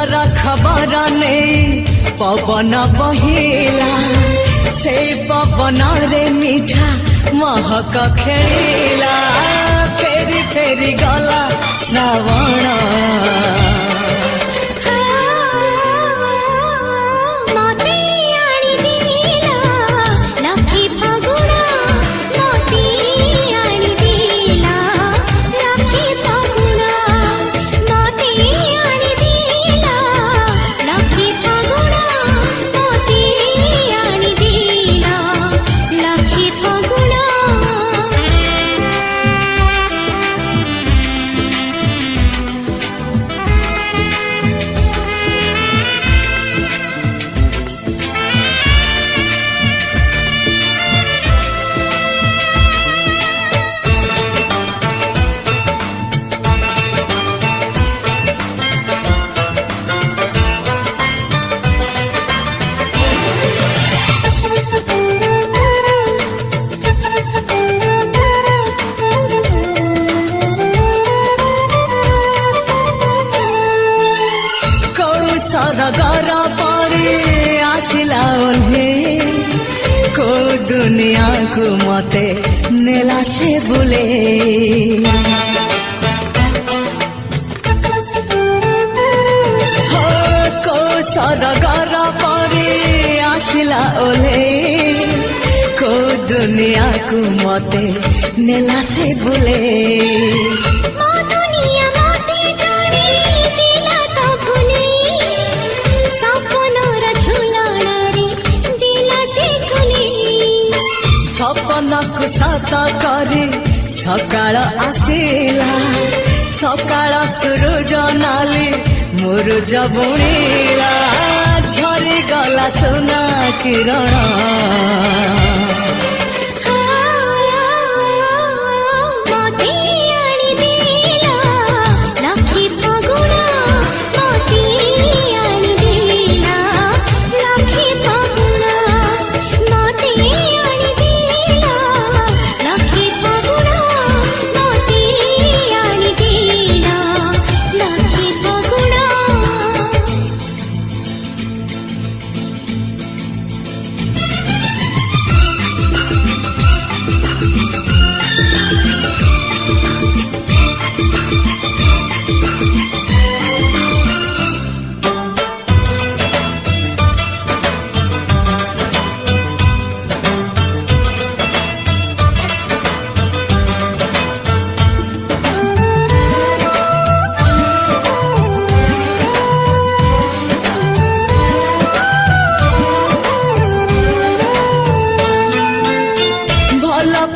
सारा खबर नहीं पवन बहिला से पवन रे मीठा महक खेला फेरी फेरी गला श्रावण सरगर परी आसिला ओल्हे को दुनिया को मते नेला से बुले हो को सरगर परी आसिला ओल्हे को दुनिया को मते नेला से बुले सपनक सत करे सकाळ आसिला सकाळ सूरज नाली मुरुज बुणिला झरी गला सोना किरण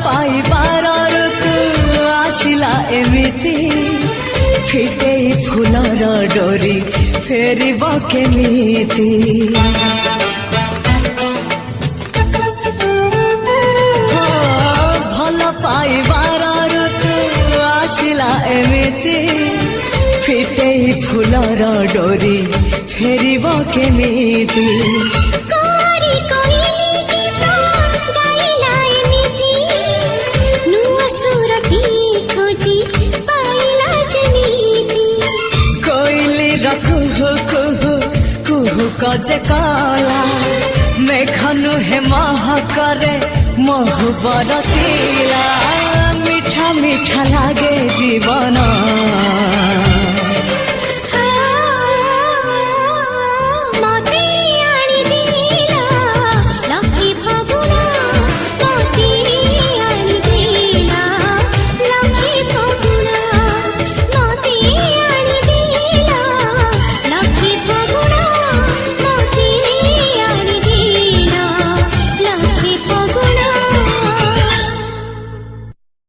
पाइबार ऋतु आसिला एमिति फिटे फुलर डोरी फेरिब केमिति भल पाइबार ऋतु आसिला एमिति फिटे फुलर डोरी फेरिब केमिति कजे काला मेघनु हे महकरे महु बरसीला मीठा मीठा लागे जीवन।